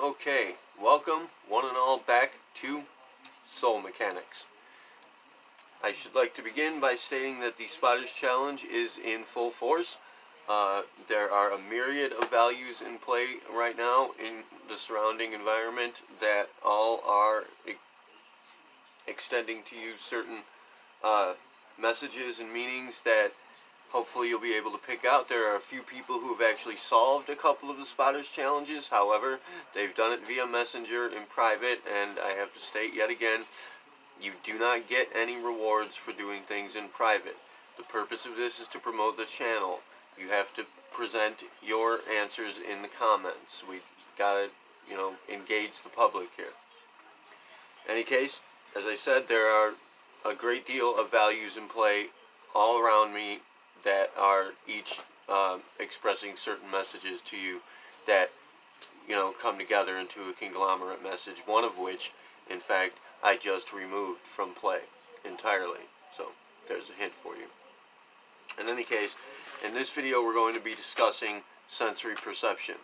Okay, welcome one and all back to Soul Mechanics. I should like to begin by stating that the Spotters Challenge is in full force. There are a myriad of values in play right now in the surrounding environment that all are extending to you certain messages and meanings that hopefully you'll be able to pick out. There are a few people who have actually solved a couple of the Spotters challenges. However, they've done it via Messenger in private, and I have to state yet again, you do not get any rewards for doing things in private. The purpose of this is to promote the channel. You have to present your answers in the comments. We gotta, engage the public here. In any case, as I said, there are a great deal of values in play all around me that are each expressing certain messages to you that, come together into a conglomerate message, one of which, in fact, I just removed from play entirely. So, there's a hint for you. In any case, in this video we're going to be discussing sensory perception,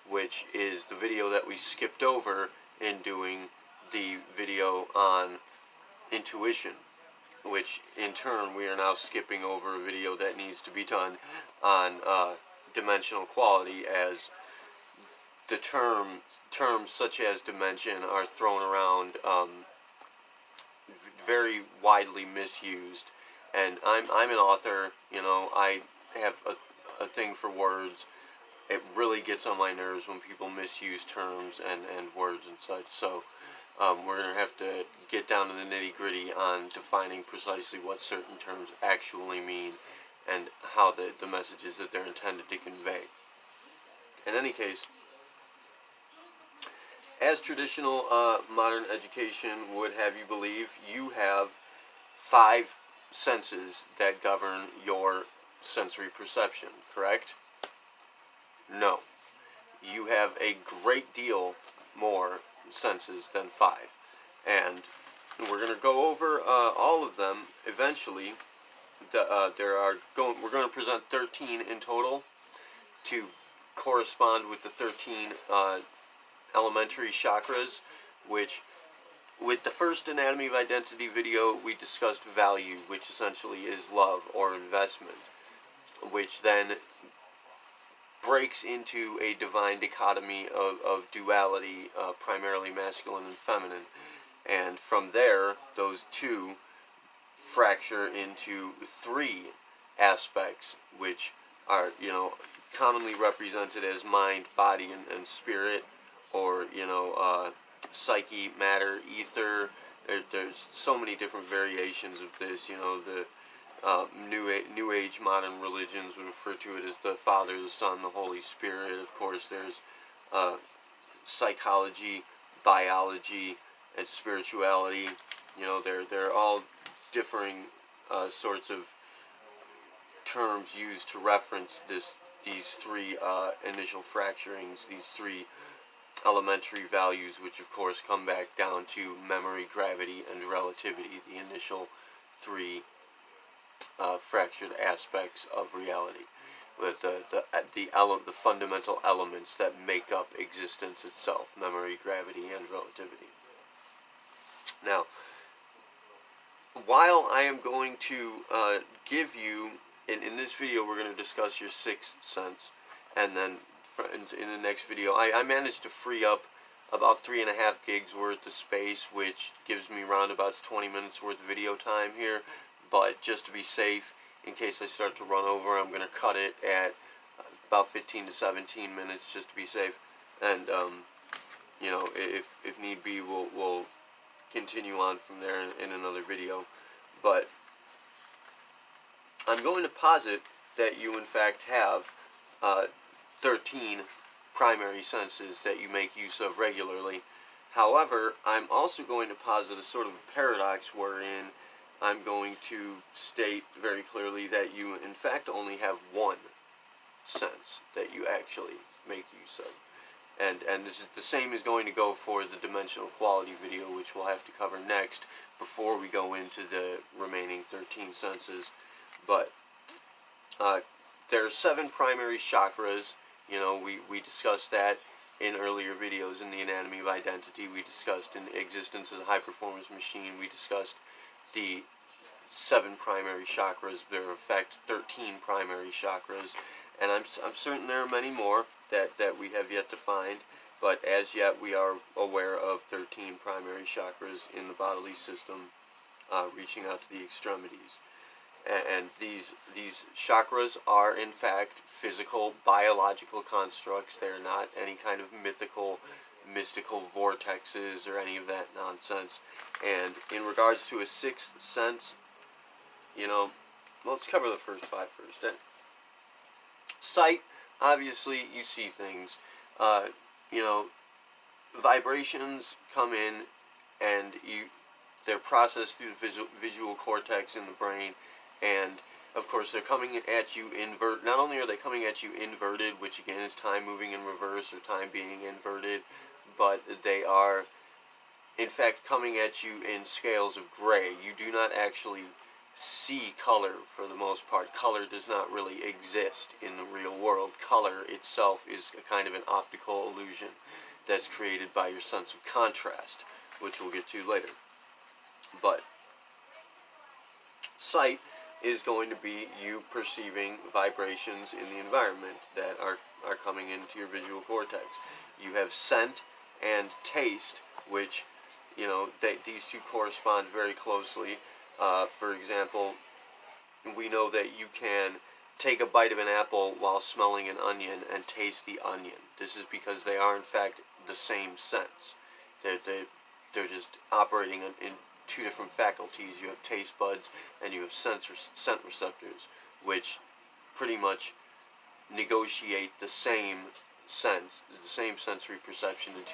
which is the video that we skipped over in doing the video on intuition, which in turn we are now skipping over a video that needs to be done on dimensional quality, as the terms such as dimension are thrown around very widely misused. And I'm an author, I have a thing for words. It really gets on my nerves when people misuse terms and words and such. So we're going to have to get down to the nitty-gritty on defining precisely what certain terms actually mean and how the messages that they're intended to convey. In any case, as traditional modern education would have you believe, you have 5 senses that govern your sensory perception, correct? No. You have a great deal more senses than 5. And we're going to go over all of them eventually. We're going to present 13 in total to correspond with the 13 elementary chakras, which, with the first Anatomy of Identity video, we discussed value, which essentially is love or investment, which then breaks into a divine dichotomy of duality, primarily masculine and feminine. And from there, those two fracture into 3 aspects, which are, commonly represented as mind, body, and spirit, or, psyche, matter, ether. There's so many different variations of this. The New Age modern religions would refer to it as the Father, the Son, the Holy Spirit. Of course, there's psychology, biology, and spirituality. They're all differing sorts of terms used to reference these 3 initial fracturings, these 3 elementary values, which of course come back down to memory, gravity, and relativity, the initial 3 fractured aspects of reality, with the fundamental elements that make up existence itself: memory, gravity, and relativity. Now, while I am going to give you, in this video we're going to discuss your 6th sense, and then in the next video, I managed to free up about 3.5 gigs worth of space, which gives me roundabouts 20 minutes worth of video time here. But just to be safe, in case I start to run over, I'm going to cut it at about 15 to 17 minutes, just to be safe. And if need be, we'll continue on from there in another video. But I'm going to posit that you in fact have 13 primary senses that you make use of regularly. However, I'm also going to posit a sort of paradox wherein I'm going to state very clearly that you in fact only have 1 sense that you actually make use of. And this is the same is going to go for the dimensional quality video, which we'll have to cover next before we go into the remaining 13 senses. But there are 7 primary chakras. We discussed that in earlier videos in the anatomy of identity, we discussed in existence as a high-performance machine, we discussed the 7 primary chakras. There are in fact 13 primary chakras, and I'm certain there are many more that we have yet to find, but as yet we are aware of 13 primary chakras in the bodily system, reaching out to the extremities. And these chakras are in fact physical, biological constructs. They are not any kind of mystical vortexes or any of that nonsense. And in regards to a sixth sense, let's cover the first 5 first. Sight, obviously, you see things. Vibrations come in, and they're processed through the visual cortex in the brain, and of course they're coming at you not only are they coming at you inverted, which again is time moving in reverse or time being inverted, but they are in fact coming at you in scales of gray. You do not actually see color for the most part. Color does not really exist in the real world. Color itself is a kind of an optical illusion that's created by your sense of contrast, which we'll get to later. But sight is going to be you perceiving vibrations in the environment that are coming into your visual cortex. You have scent and taste, which, these two correspond very closely. For example, we know that you can take a bite of an apple while smelling an onion and taste the onion. This is because they are in fact the same sense. They're just operating in 2 different faculties. You have taste buds and you have scent receptors, which pretty much negotiate the same sense, the same sensory perception in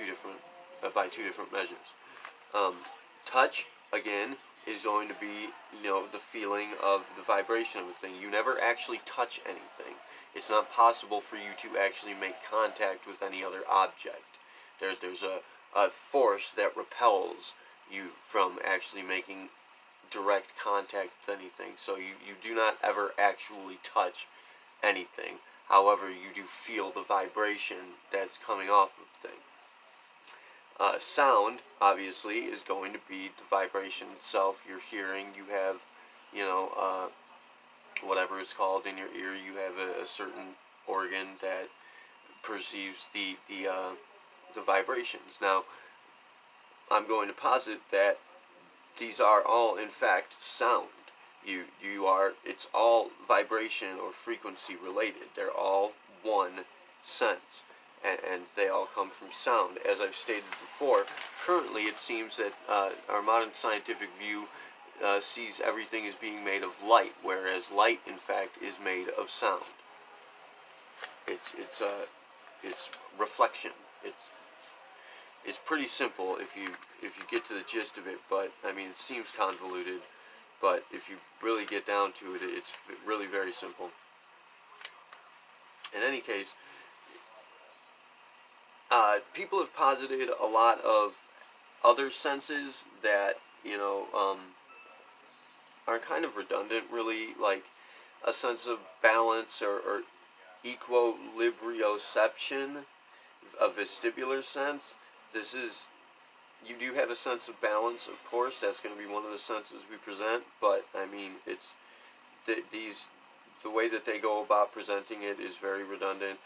by 2 different measures. Touch, again, is going to be, the feeling of the vibration of a thing. You never actually touch anything. It's not possible for you to actually make contact with any other object. There's a force that repels you from actually making direct contact with anything. So you do not ever actually touch anything. However, you do feel the vibration that's coming off of the thing. Sound, obviously, is going to be the vibration itself. You're hearing, you have, whatever it's called in your ear, you have a certain organ that perceives the vibrations. Now, I'm going to posit that these are all, in fact, sound. It's all vibration or frequency related. They're all one sense, and they all come from sound. As I've stated before, currently it seems that our modern scientific view sees everything as being made of light, whereas light, in fact, is made of sound. It's reflection. It's pretty simple if you get to the gist of it, but I mean, it seems convoluted, but if you really get down to it, it's really very simple. In any case, people have posited a lot of other senses that, are kind of redundant, really, like a sense of balance or equilibrioception, a vestibular sense. You do have a sense of balance, of course. That's going to be one of the senses we present, but I mean, it's the way that they go about presenting it is very redundant.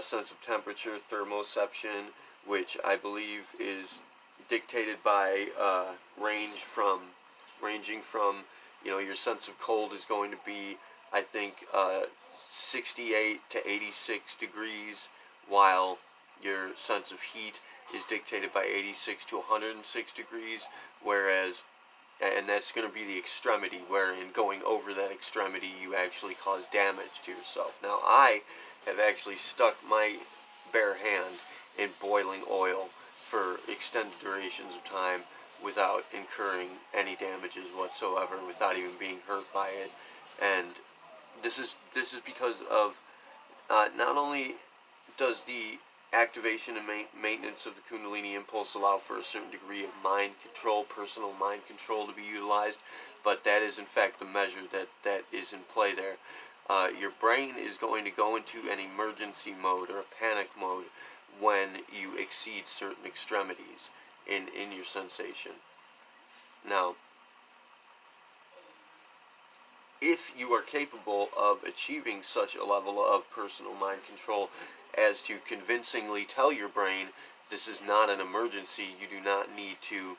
Sense of temperature, thermoception, which I believe is dictated by ranging from, your sense of cold is going to be, I think, 68 to 86 degrees, while your sense of heat is dictated by 86 to 106 degrees, and that's going to be the extremity, wherein going over that extremity you actually cause damage to yourself. Now, I have actually stuck my bare hand in boiling oil for extended durations of time without incurring any damages whatsoever, without even being hurt by it. And this is because of not only does the activation and maintenance of the Kundalini impulse allow for a certain degree of mind control, personal mind control to be utilized, but that is in fact the measure that is in play there. Your brain is going to go into an emergency mode or a panic mode when you exceed certain extremities in your sensation. Now, if you are capable of achieving such a level of personal mind control as to convincingly tell your brain this is not an emergency, you do not need to,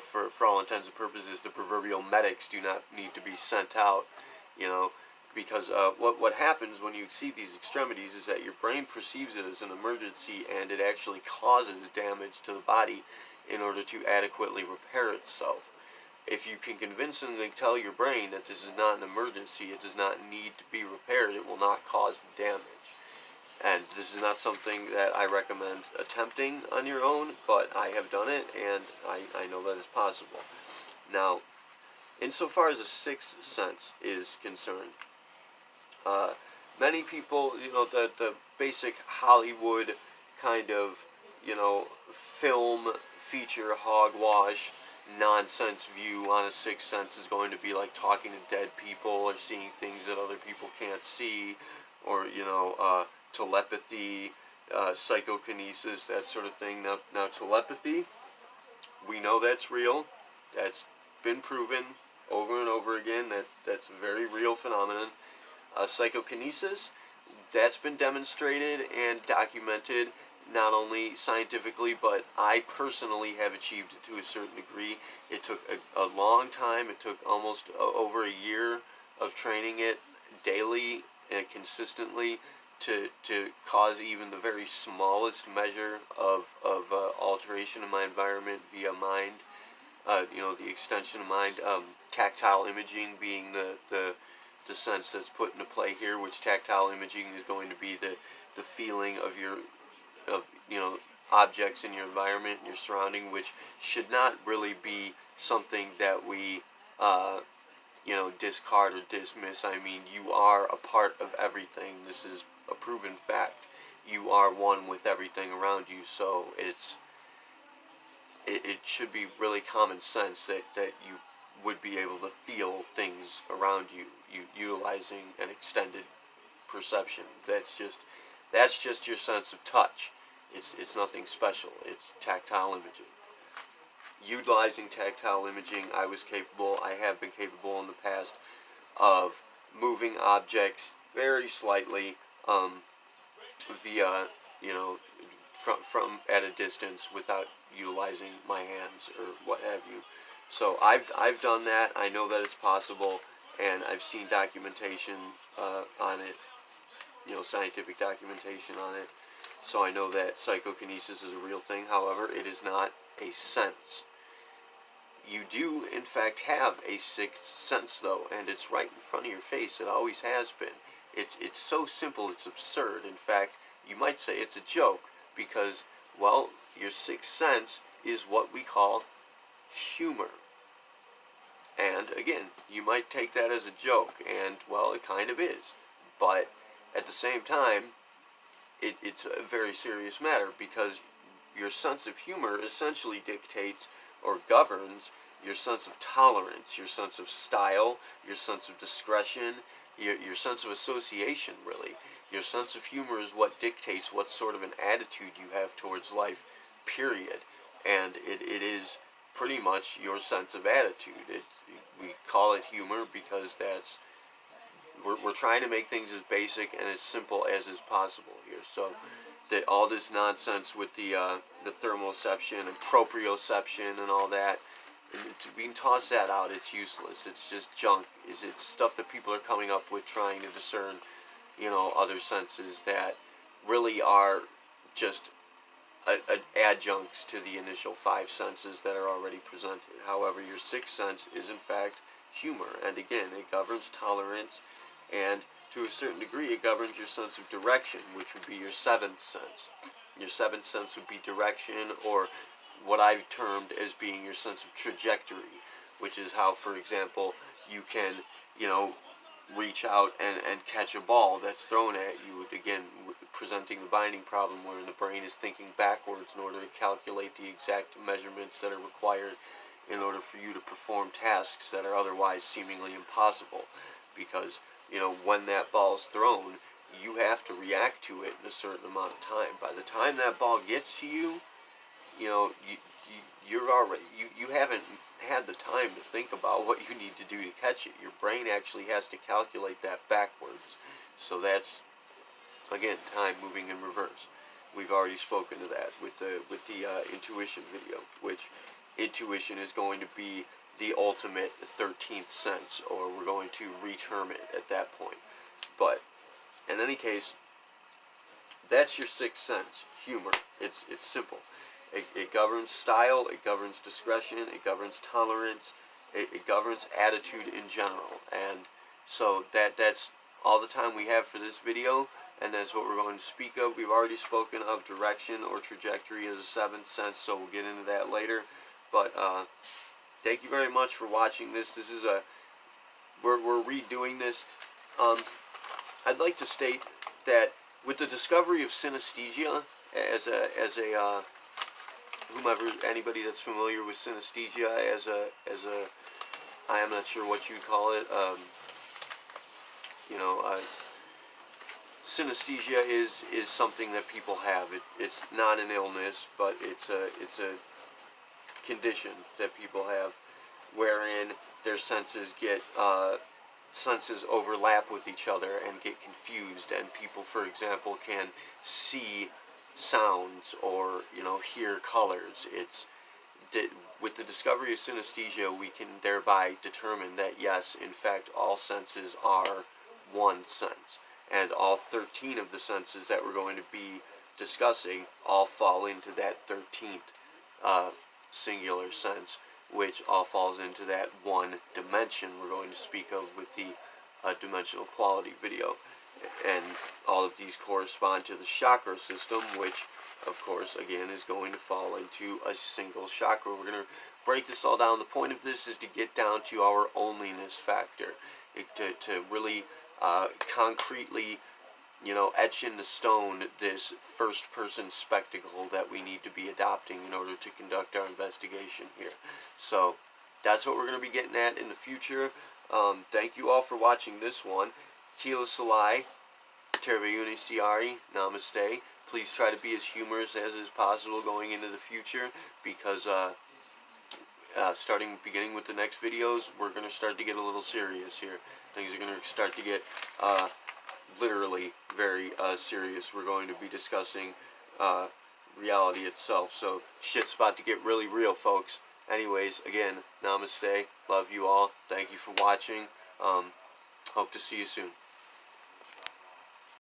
for all intents and purposes, the proverbial medics do not need to be sent out, because what happens when you exceed these extremities is that your brain perceives it as an emergency, and it actually causes damage to the body in order to adequately repair itself. If you can convincingly tell your brain that this is not an emergency, it does not need to be repaired, it will not cause damage. And this is not something that I recommend attempting on your own, but I have done it, and I know that it's possible. Now, insofar as the sixth sense is concerned, many people, the basic Hollywood kind of, film feature hogwash nonsense view on a sixth sense is going to be like talking to dead people or seeing things that other people can't see, or telepathy, psychokinesis, that sort of thing. Now telepathy, we know that's real. That's been proven over and over again. That's a very real phenomenon. Psychokinesis, that's been demonstrated and documented, not only scientifically, but I personally have achieved it to a certain degree. It took a long time. It took almost over a year of training it daily and consistently to cause even the very smallest measure of alteration in my environment via mind. The extension of mind, tactile imaging being the sense that's put into play here, which tactile imaging is going to be the feeling of objects in your environment, your surrounding, which should not really be something that we discard or dismiss. I mean, you are a part of everything. This is a proven fact. You are one with everything around you, so it should be really common sense that you would be able to feel things around you, utilizing an extended perception. That's just your sense of touch. It's nothing special. It's tactile imaging. Utilizing tactile imaging, I have been capable in the past of moving objects very slightly via, from at a distance without utilizing my hands or what have you. So I've done that. I know that it's possible, and I've seen documentation on it, scientific documentation on it. So I know that psychokinesis is a real thing. However, it is not a sense. You do, in fact, have a sixth sense, though, and it's right in front of your face. It always has been. It's so simple, it's absurd. In fact, you might say it's a joke because, well, your sixth sense is what we call humor. And, again, you might take that as a joke, and, well, it kind of is. But at the same time, it's a very serious matter because your sense of humor essentially dictates or governs your sense of tolerance, your sense of style, your sense of discretion, your sense of association, really. Your sense of humor is what dictates what sort of an attitude you have towards life, period. And it is pretty much your sense of attitude. We call it humor because we're trying to make things as basic and as simple as is possible here. So that all this nonsense with the thermoception and proprioception and all that, we can toss that out. It's useless. It's just junk. It's stuff that people are coming up with trying to discern, other senses that really are just adjuncts to the initial five senses that are already presented. However, your sixth sense is in fact humor, and again, it governs tolerance, and to a certain degree, it governs your sense of direction, which would be your seventh sense. Your seventh sense would be direction, or what I've termed as being your sense of trajectory, which is how, for example, you can, reach out and catch a ball that's thrown at you, again, presenting the binding problem where the brain is thinking backwards in order to calculate the exact measurements that are required in order for you to perform tasks that are otherwise seemingly impossible. Because, when that ball's thrown, you have to react to it in a certain amount of time. By the time that ball gets to you, you know, you're already, you haven't had the time to think about what you need to do to catch it. Your brain actually has to calculate that backwards. So that's, again, time moving in reverse. We've already spoken to that with the intuition video, which intuition is going to be the ultimate 13th sense, or we're going to reterm it at that point. But in any case, that's your sixth sense, humor. It's simple. It governs style, it governs discretion, it governs tolerance, it governs attitude in general. And so that's all the time we have for this video, and that's what we're going to speak of. We've already spoken of direction or trajectory as a seventh sense, so we'll get into that later. But thank you very much for watching this. This is we're redoing this. I'd like to state that with the discovery of synesthesia as a whomever, anybody that's familiar with synesthesia as a I am not sure what you'd call it. Synesthesia is something that people have. It's not an illness, but it's a condition that people have, wherein their senses senses overlap with each other and get confused, and people, for example, can see sounds or hear colors. With the discovery of synesthesia, we can thereby determine that yes, in fact, all senses are one sense, and all 13 of the senses that we're going to be discussing all fall into that 13th singular sense, which all falls into that one dimension we're going to speak of with the dimensional quality video. And all of these correspond to the chakra system, which, of course, again, is going to fall into a single chakra. We're going to break this all down. The point of this is to get down to our onlyness factor, to really concretely, etch in the stone this first-person spectacle that we need to be adopting in order to conduct our investigation here. So that's what we're going to be getting at in the future. Thank you all for watching this one. Keelah, Taerve, siari, Namasté. Please try to be as humorous as is possible going into the future, because beginning with the next videos, we're going to start to get a little serious here. Things are going to start to get literally very serious. We're going to be discussing reality itself. So shit's about to get really real, folks. Anyways, again, Namaste. Love you all. Thank you for watching. Hope to see you soon.